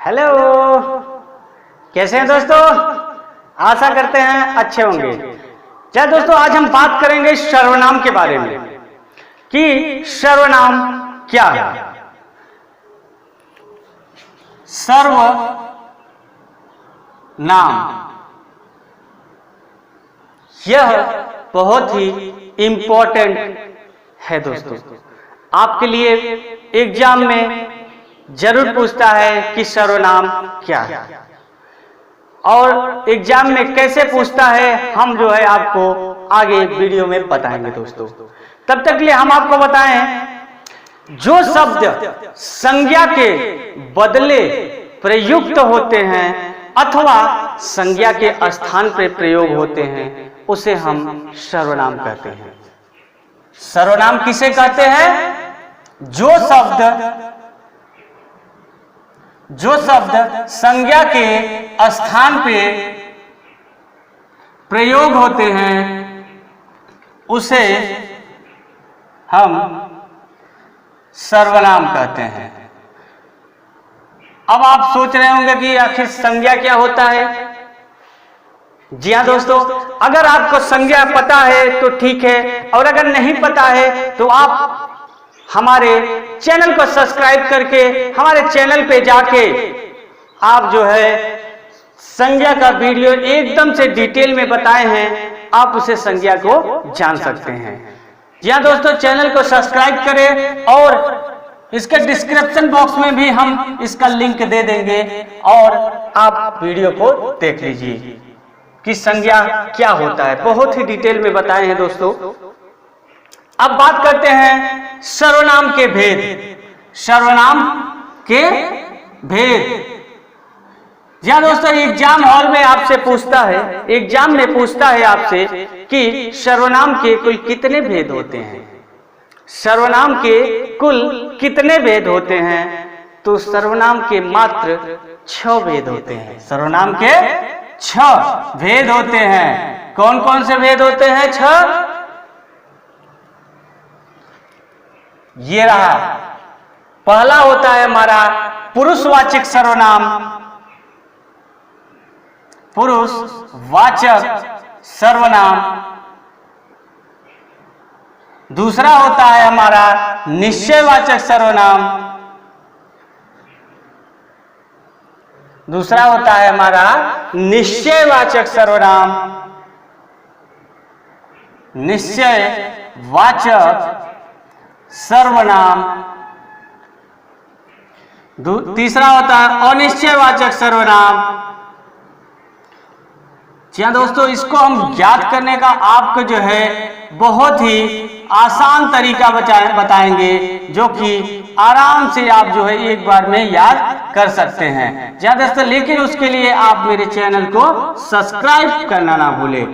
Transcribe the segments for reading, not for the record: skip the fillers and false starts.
Hello, कैसे हैं दोस्तों? आशा करते हैं अच्छे होंगे। चलिए दोस्तों, आज हम बात करेंगे सर्वनाम के बारे में कि सर्वनाम क्या है। सर्वनाम यह बहुत ही इंपॉर्टेंट है दोस्तों। आपके लिए एग्जाम में जरूर पूछता है कि सर्वनाम क्या है, और एग्जाम में कैसे पूछता है हम जो है आपको आगे वीडियो में बताएंगे दोस्तों। तब तक के लिए हम आपको बताएं, जो शब्द संज्ञा के बदले प्रयुक्त होते हैं अथवा संज्ञा के स्थान पर प्रयोग होते हैं उसे हम सर्वनाम कहते हैं। सर्वनाम किसे कहते हैं? जो शब्द संज्ञा के स्थान पे प्रयोग होते हैं उसे हम सर्वनाम कहते हैं। अब आप सोच रहे होंगे कि आखिर संज्ञा क्या होता है। जी हाँ दोस्तों, अगर आपको संज्ञा पता है तो ठीक है, और अगर नहीं पता है तो आप हमारे चैनल को सब्सक्राइब करके हमारे चैनल पे जाके आप जो है संज्ञा का वीडियो एकदम से डिटेल में बताए हैं, आप उसे संज्ञा को जान सकते हैं। जी हाँ दोस्तों, चैनल को सब्सक्राइब करें और इसके डिस्क्रिप्शन बॉक्स में भी हम इसका लिंक दे देंगे और आप वीडियो को देख लीजिए कि संज्ञा क्या होता है। बहुत ही डिटेल में बताए हैं दोस्तों। अब बात करते हैं सर्वनाम के भेद। सर्वनाम के भेद, जी हाँ दोस्तों, एग्जाम हॉल में आपसे पूछता है, एग्जाम में पूछता है आपसे कि सर्वनाम के कुल कितने भेद होते हैं। सर्वनाम के कुल कितने भेद होते हैं? तो सर्वनाम के मात्र 6 भेद होते हैं। सर्वनाम के 6 भेद होते हैं। कौन कौन से भेद होते हैं? 6। ये रहा, पहला होता है हमारा पुरुषवाचक सर्वनाम। पुरुषवाचक सर्वनाम। दूसरा होता है हमारा निश्चयवाचक सर्वनाम। दूसरा होता है हमारा निश्चयवाचक सर्वनाम। निश्चयवाचक सर्वनाम। तीसरा होता है अनिश्चयवाचक सर्वनाम। जी हाँ दोस्तों, इसको हम याद करने का आपको जो है बहुत ही आसान तरीका बताएंगे, जो कि आराम से आप जो है एक बार में याद कर सकते हैं। जी हाँ दोस्तों, लेकिन उसके लिए आप मेरे चैनल को सब्सक्राइब करना ना भूले।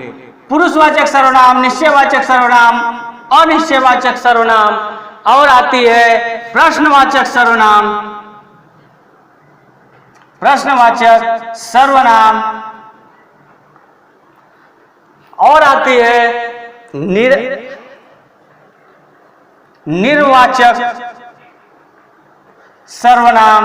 पुरुषवाचक सर्वनाम, निश्चयवाचक सर्वनाम, अनिश्चयवाचक सर्वनाम, और आती है प्रश्नवाचक सर्वनाम। प्रश्नवाचक सर्वनाम, और आती है निर्वाचक सर्वनाम।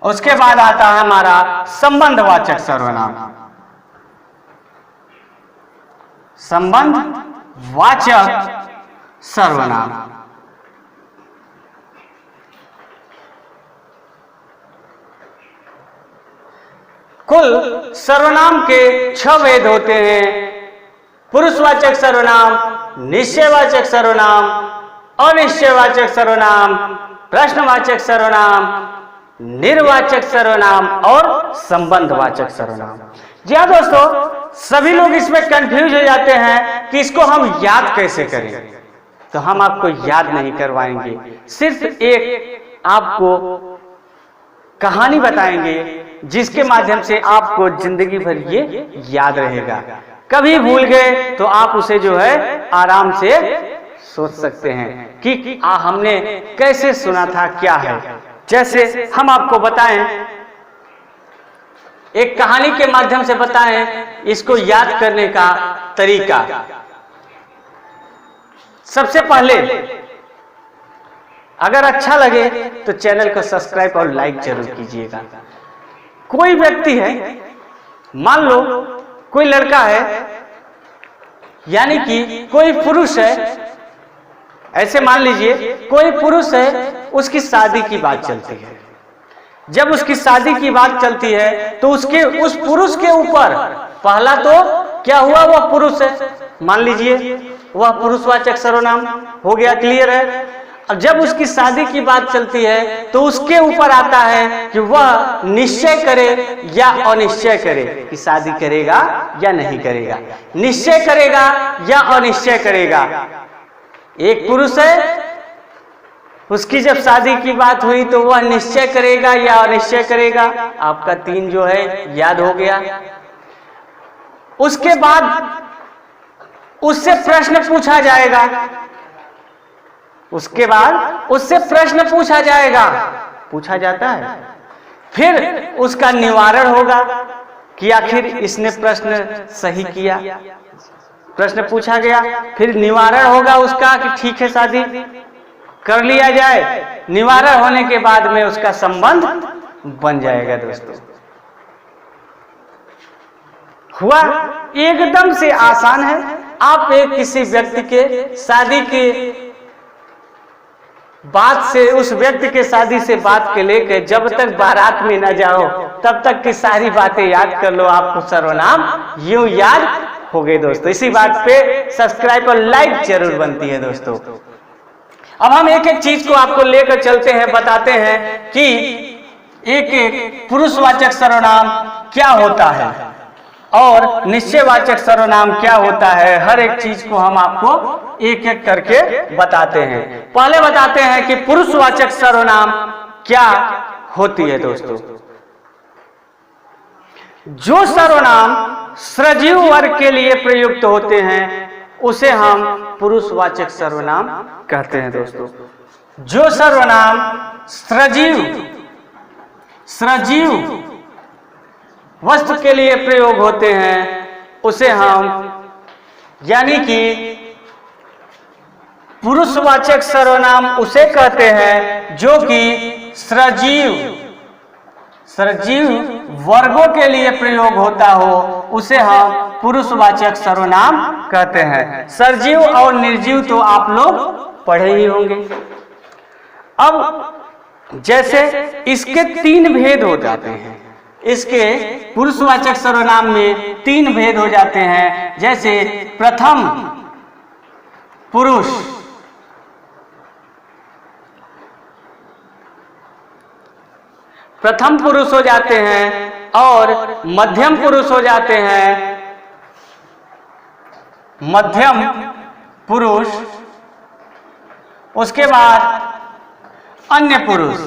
उसके बाद आता है हमारा संबंधवाचक सर्वनाम। संबंधवाचक सर्वनाम। कुल सर्वनाम के 6 भेद होते हैं। पुरुषवाचक सर्वनाम, निश्चयवाचक सर्वनाम, अनिश्चयवाचक सर्वनाम, प्रश्नवाचक सर्वनाम, निर्वाचक सर्वनाम और संबंधवाचक सर्वनाम। जी हाँ दोस्तों, सभी लोग इसमें कंफ्यूज हो जाते हैं कि इसको हम याद कैसे करें। तो हम आपको याद नहीं करवाएंगे, सिर्फ एक आपको कहानी बताएंगे जिसके माध्यम से आपको जिंदगी भर ये याद रहेगा। कभी भूल गए तो आप उसे जो है आराम से सोच सकते हैं कि हमने कैसे सुना था, क्या है। जैसे हम आपको बताएं, एक कहानी के माध्यम से बताएं इसको याद करने का तरीका। सबसे पहले अगर अच्छा लगे तो चैनल को सब्सक्राइब और लाइक जरूर कीजिएगा। कोई व्यक्ति है, मान लो कोई लड़का है, यानी कि कोई पुरुष है, ऐसे मान लीजिए कोई पुरुष है, उसकी शादी की बात चलती है। जब उसकी शादी की बात चलती है तो उस पुरुष के ऊपर पहला तो क्या हुआ, वह पुरुष है, मान लीजिए वह पुरुषवाचक सर्वनाम हो गया, क्लियर है। अब जब उसकी शादी की बात चलती है तो उसके ऊपर आता है कि वह निश्चय करे या अनिश्चय करे कि शादी करेगा या नहीं करेगा, निश्चय करेगा या अनिश्चय करेगा। एक पुरुष है, उसकी जब शादी की बात हुई तो वह निश्चय करेगा या अनिश्चय करेगा। आपका 3 जो है याद हो गया। उसके बाद उससे प्रश्न पूछा जाएगा, उसके बाद उससे प्रश्न पूछा जाएगा, पूछा जाता है, फिर उसका निवारण होगा कि आखिर इसने प्रश्न सही किया। प्रश्न पूछा गया, फिर निवारण होगा उसका कि ठीक है शादी कर लिया जाए। निवारण होने के बाद में उसका संबंध बन जाएगा। दोस्तों, हुआ एकदम से आसान है। आप एक किसी व्यक्ति के शादी के बात से, उस व्यक्ति के शादी से बात के लेकर जब तक बारात में न जाओ तब तक की सारी बातें याद कर लो, आपको सर्वनाम यूं याद हो गए। दोस्तों, इसी बात पे सब्सक्राइब और लाइक जरूर बनती है। दोस्तों, अब हम एक एक चीज को आपको लेकर चलते हैं, बताते हैं कि एक एक पुरुषवाचक सर्वनाम क्या होता है और निश्चयवाचक सर्वनाम क्या होता है। हर एक चीज को हम आपको एक एक करके बताते हैं। पहले बताते हैं कि पुरुषवाचक सर्वनाम क्या होती है। दोस्तों, जो सर्वनाम सजीव वर्ग के लिए प्रयुक्त होते हैं उसे हम पुरुषवाचक सर्वनाम कहते हैं। दोस्तों, जो सर्वनाम सजीव वस्तु के लिए प्रयोग होते हैं उसे हम, यानी कि पुरुषवाचक सर्वनाम उसे कहते हैं जो कि सजीव वर्गों के लिए प्रयोग होता हो, उसे हम पुरुषवाचक सर्वनाम कहते हैं। सजीव और निर्जीव तो आप लोग पढ़े ही होंगे। अब जैसे इसके 3 भेद हो जाते हैं, इसके पुरुषवाचक सर्वनाम में 3 भेद हो जाते हैं। जैसे प्रथम पुरुष हो जाते हैं और मध्यम पुरुष हो जाते हैं। मध्यम पुरुष, उसके बाद अन्य पुरुष।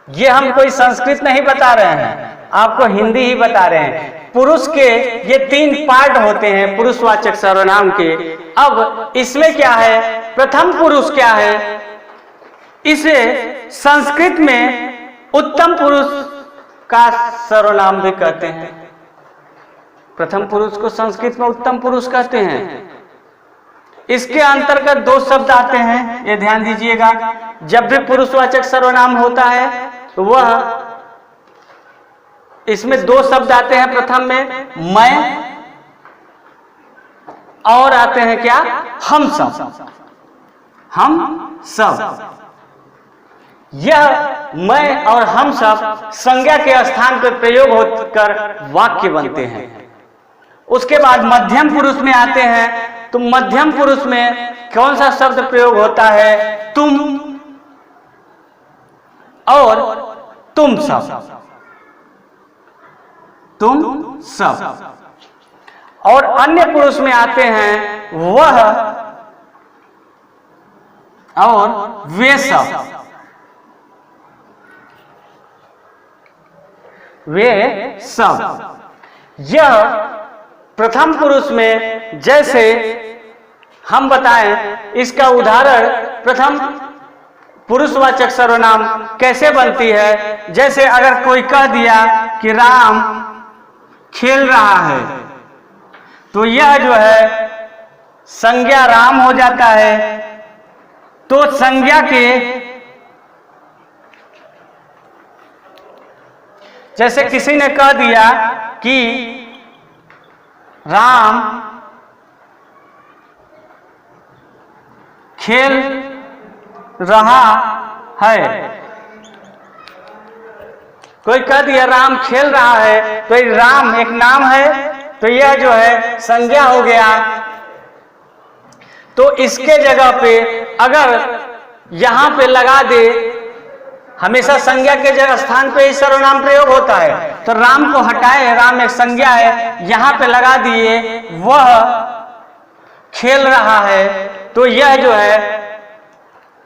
ये हम कोई संस्कृत नहीं बता रहे हैं, आपको हिंदी ही बता रहे हैं। पुरुष के ये 3 पार्ट होते हैं पुरुषवाचक सर्वनाम के। अब इसमें क्या है, प्रथम पुरुष क्या है, इसे संस्कृत में उत्तम पुरुष का सर्वनाम भी कहते हैं। प्रथम पुरुष को संस्कृत में उत्तम पुरुष कहते हैं। इसके अंतर्गत 2 शब्द आते हैं, ये ध्यान दीजिएगा। जब भी पुरुषवाचक सर्वनाम होता है तो वह, इसमें 2 शब्द आते हैं। प्रथम में मैं और आते हैं क्या, हम सब। यह मैं और हम सब संज्ञा के स्थान पर प्रयोग होकर वाक्य बनते हैं। उसके बाद मध्यम पुरुष में आते हैं तो मध्यम पुरुष में कौन सा शब्द प्रयोग होता है, तुम और तुम सब। और अन्य पुरुष में आते हैं वह और वे सब। यह प्रथम पुरुष में, जैसे हम बताएं इसका उदाहरण, प्रथम पुरुषवाचक सर्वनाम कैसे बनती है। जैसे अगर कोई कह दिया कि राम खेल रहा है, तो यह जो है संज्ञा राम हो जाता है, तो संज्ञा के जैसे किसी ने कह दिया कि राम खेल रहा है, कोई कह दिया राम खेल रहा है, तो ये राम एक नाम है, तो यह जो है संज्ञा हो गया। तो इसके जगह पे अगर यहां पे लगा दे, हमेशा संज्ञा के जगह स्थान पे ही सर्वनाम प्रयोग होता है, तो राम को हटाए, राम एक संज्ञा है, यहां पे लगा दिए वह खेल रहा है, तो यह जो है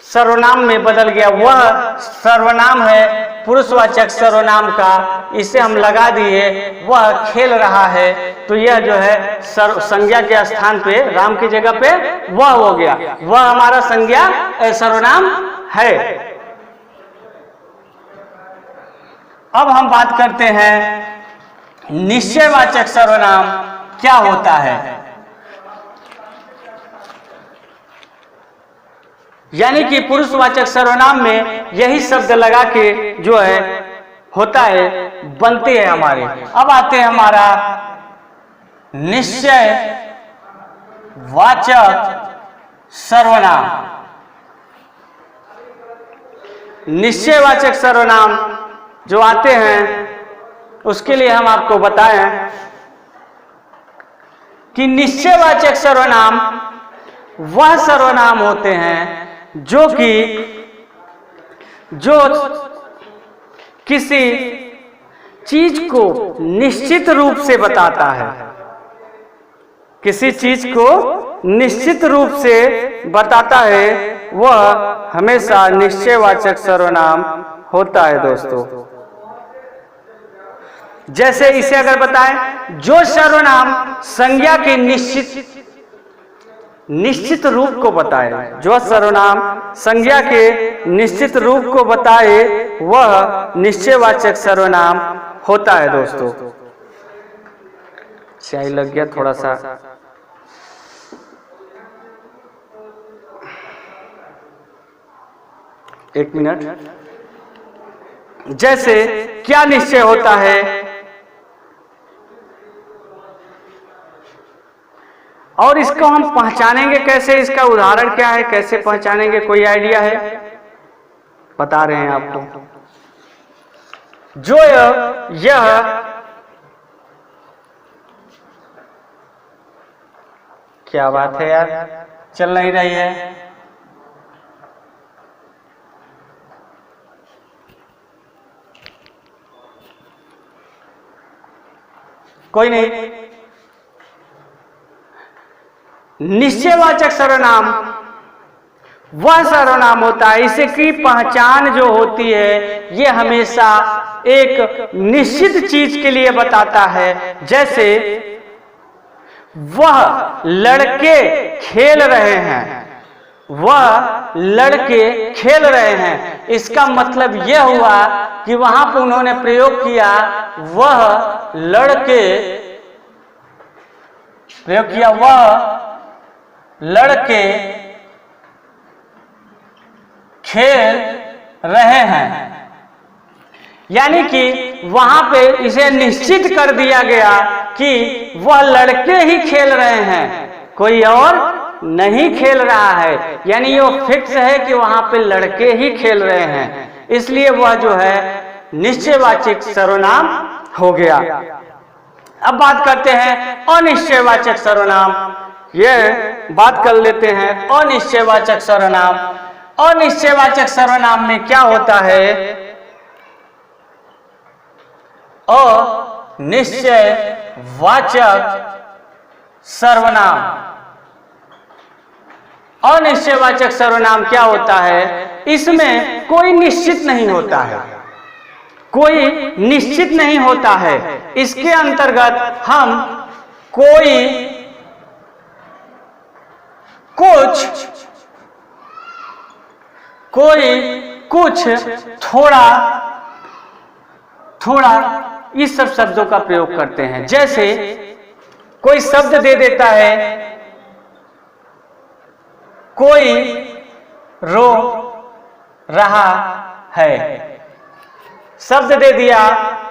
सर्वनाम में बदल गया। वह सर्वनाम है पुरुषवाचक सर्वनाम का, इसे हम लगा दिए वह खेल रहा है, तो यह जो है संज्ञा के स्थान पे राम की जगह पे वह हो गया। वह हमारा संज्ञा सर्वनाम है। अब हम बात करते हैं निश्चयवाचक सर्वनाम क्या होता है। यानी कि पुरुषवाचक सर्वनाम में यही शब्द लगा के जो है होता है, बनते हैं हमारे। अब आते हैं हमारा निश्चयवाचक सर्वनाम। निश्चयवाचक सर्वनाम जो आते हैं उसके लिए हम आपको बताएं कि निश्चयवाचक सर्वनाम वह सर्वनाम होते हैं जो किसी चीज को निश्चित रूप से बताता है, किसी चीज को निश्चित रूप से बताता है, वह हमेशा निश्चयवाचक सर्वनाम होता है दोस्तों। जैसे इसे अगर बताएं, जो सर्वनाम संज्ञा के निश्चित रूप को बताए, जो सर्वनाम संज्ञा के निश्चित रूप को बताए, वह निश्चयवाचक सर्वनाम होता है दोस्तों। स्याही लग गया थोड़ा सा। एक मिनट। जैसे क्या निश्चय होता है, और इसको हम पहचानेंगे कैसे, इसका उदाहरण क्या है, कैसे पहचानेंगे, कोई आइडिया है? बता रहे हैं आपको। जो यह क्या बात है यार, चल नहीं रही है। कोई नहीं। निश्चयवाचक सर्वनाम वह सर्वनाम होता है, इसकी पहचान जो होती है ये हमेशा एक निश्चित चीज के लिए बताता है। जैसे वह लड़के खेल रहे हैं, वह लड़के खेल रहे हैं, इसका मतलब यह हुआ कि वहां पर उन्होंने प्रयोग किया वह लड़के, प्रयोग किया वह लड़के खेल रहे हैं। यानी कि वहां पे इसे निश्चित कर दिया गया कि वह लड़के ही खेल रहे हैं, कोई और नहीं खेल रहा है। यानी ये फिक्स है कि वहां पे लड़के ही खेल रहे हैं, इसलिए वह जो है निश्चयवाचक सर्वनाम हो गया। अब बात करते हैं अनिश्चयवाचक सर्वनाम। ये बात कर लेते हैं अनिश्चयवाचक सर्वनाम। अनिश्चयवाचक सर्वनाम में क्या होता है? अनिश्चयवाचक सर्वनाम, अनिश्चयवाचक सर्वनाम क्या होता है? इसमें कोई निश्चित नहीं होता है, कोई निश्चित नहीं होता है। इसके अंतर्गत हम कोई कुछ थोड़ा इस सब शब्दों का प्रयोग करते हैं। जैसे कोई शब्द दे देता है कोई रो रहा है। शब्द दे दिया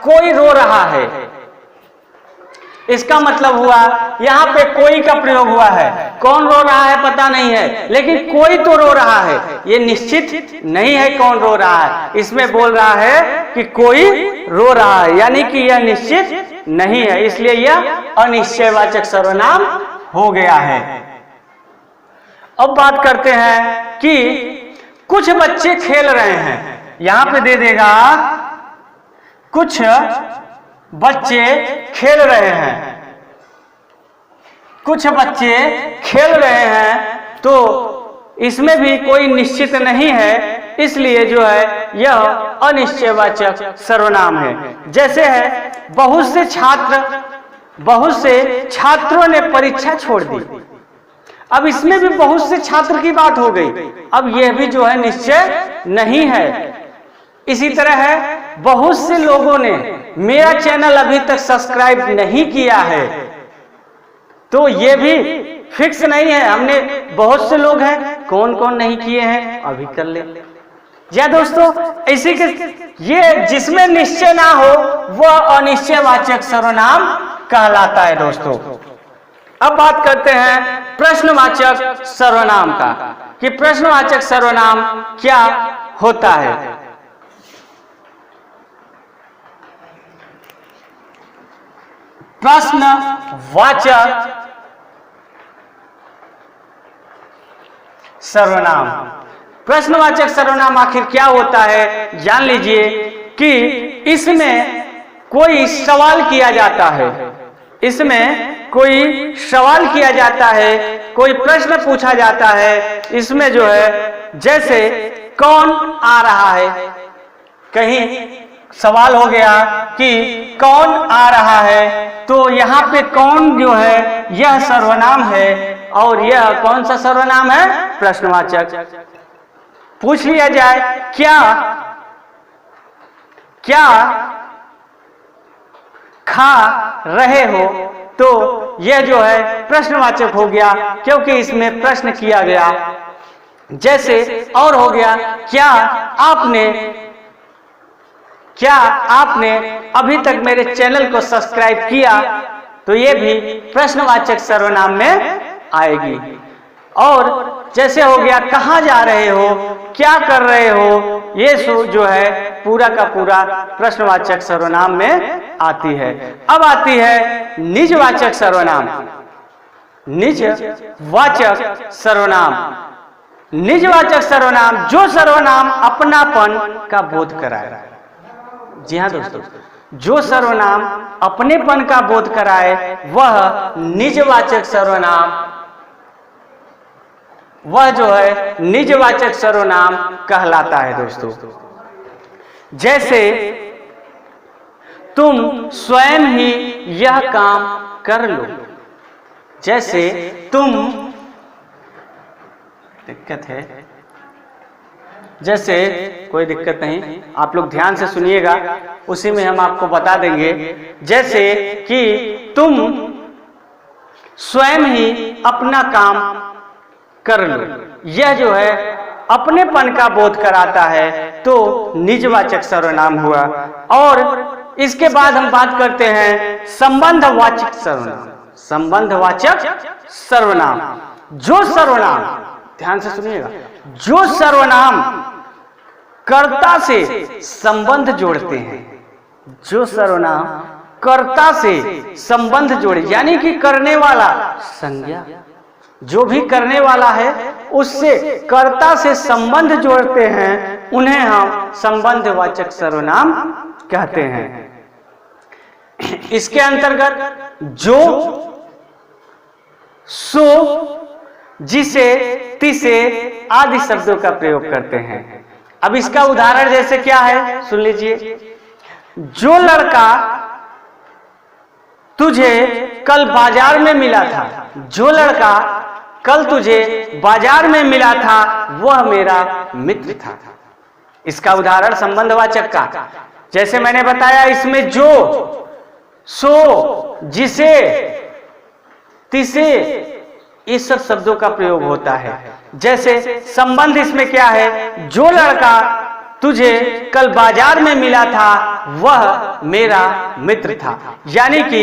कोई रो रहा है। इसका मतलब हुआ यहां पे कोई का प्रयोग हुआ है। कौन रो रहा है पता नहीं है, लेकिन कोई तो रो रहा है। ये निश्चित नहीं है कौन रो रहा है। इसमें बोल रहा है कि कोई रो रहा है, यानी कि यह निश्चित नहीं है, इसलिए यह अनिश्चयवाचक सर्वनाम हो गया है। अब बात करते हैं कि कुछ बच्चे खेल रहे हैं। यहां पे दे देगा कुछ बच्चे खेल रहे हैं। कुछ बच्चे खेल रहे हैं, तो इसमें भी कोई निश्चित नहीं है, इसलिए जो है यह अनिश्चयवाचक सर्वनाम है। जैसे है बहुत से छात्रों ने परीक्षा छोड़ दी। अब इसमें भी बहुत से छात्र की बात हो गई। अब यह भी जो है निश्चय नहीं है। इसी तरह है बहुत से लोगों ने मेरा चैनल अभी तक सब्सक्राइब नहीं किया है, तो ये भी फिक्स नहीं है। हमने बहुत से लोग हैं, कौन कौन नहीं किए हैं अभी कर ले। या दोस्तों इसी के ये जिसमें निश्चय ना हो वह अनिश्चयवाचक सर्वनाम कहलाता है दोस्तों। अब बात करते हैं प्रश्नवाचक सर्वनाम का, कि प्रश्नवाचक सर्वनाम क्या होता है। प्रश्नवाचक सर्वनाम, प्रश्नवाचक सर्वनाम आखिर क्या होता है जान लीजिए कि इसमें कोई सवाल किया जाता है। इसमें कोई सवाल किया जाता है, कोई प्रश्न पूछा जाता है। इसमें जो है जैसे कौन आ रहा है, कहीं सवाल हो गया कि कौन आ रहा है, तो यहाँ पे कौन जो है यह सर्वनाम है, और यह कौन सा सर्वनाम है प्रश्नवाचक। पूछ लिया जाए क्या खा रहे हो, तो यह जो है प्रश्नवाचक हो गया, क्योंकि इसमें प्रश्न किया गया। जैसे और हो गया क्या आपने अभी तक मेरे चैनल को सब्सक्राइब किया, तो ये भी प्रश्नवाचक सर्वनाम में आएगी। और जैसे हो गया कहाँ जा रहे हो, क्या कर रहे हो, ये जो है पूरा का पूरा प्रश्नवाचक सर्वनाम में आती है। अब आती है निजवाचक सर्वनाम। निजवाचक सर्वनाम, निजवाचक सर्वनाम जो सर्वनाम अपनापन का बोध कराए। जी हाँ दोस्तों, जो सर्वनाम अपनेपन का बोध कराए वह निजवाचक सर्वनाम, वह जो है निजवाचक सर्वनाम कहलाता है दोस्तों। जैसे तुम स्वयं ही यह काम कर लो। जैसे तुम, दिक्कत है, जैसे कोई दिक्कत नहीं, आप लोग ध्यान से सुनिएगा, उसी में हम आपको बता देंगे। जैसे कि तुम स्वयं ही अपना काम कर लो, यह जो है अपनेपन का बोध कराता है, तो निजवाचक सर्वनाम हुआ। और इसके बाद हम बात करते हैं संबंधवाचक सर्वनाम। संबंधवाचक सर्वनाम, जो सर्वनाम, ध्यान से सुनिएगा, जो सर्वनाम कर्ता से संबंध जोड़ते हैं। जो सर्वनाम कर्ता से संबंध जोड़े, यानी कि करने वाला संज्ञा, जो भी करने वाला है उससे कर्ता से संबंध जोड़ते हैं, उन्हें हम संबंधवाचक सर्वनाम कहते हैं। इसके अंतर्गत जो, सो, जिसे, तिसे आदि शब्दों का प्रयोग करते हैं। अब इसका उदाहरण जैसे क्या है सुन लीजिए। जो लड़का तुझे कल बाजार में मिला था, जो लड़का कल तुझे बाजार में मिला था वह मेरा मित्र था। इसका उदाहरण संबंधवाचक का, जैसे मैंने बताया इसमें जो, सो, जिसे, तिसे, इस सब शब्दों का प्रयोग होता है। जैसे संबंध इसमें क्या है, जो लड़का तुझे कल बाजार में मिला था वह मेरा मित्र था, यानी कि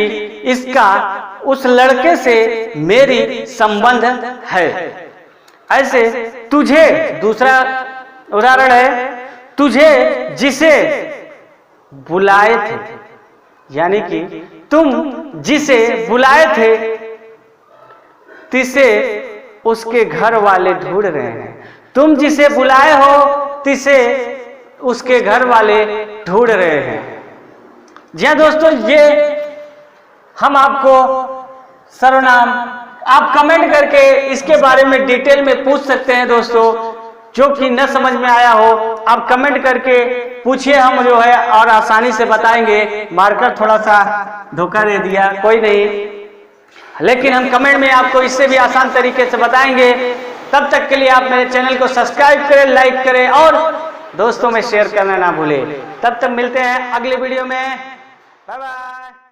इसका उस लड़के से मेरी संबंध है। ऐसे तुझे, दूसरा उदाहरण है, तुझे जिसे बुलाए थे, यानी कि तुम जिसे बुलाए थे तिसे उसके घर वाले ढूंढ रहे हैं। तुम जिसे बुलाए हो तिसे उसके घर वाले ढूंढ रहे हैं। जी हाँ दोस्तों, ये हम आपको सर्वनाम, आप कमेंट करके इसके बारे में डिटेल में पूछ सकते हैं दोस्तों। जो कि न समझ में आया हो आप कमेंट करके पूछिए, हम जो है और आसानी से बताएंगे। मार्कर थोड़ा सा धोखा दे दिया, कोई नहीं, लेकिन हम कमेंट में आपको इससे भी आसान तरीके से बताएंगे। तब तक के लिए आप मेरे चैनल को सब्सक्राइब करें, लाइक करें और दोस्तों में शेयर करना ना भूलें। तब तक मिलते हैं अगले वीडियो में। Bye bye.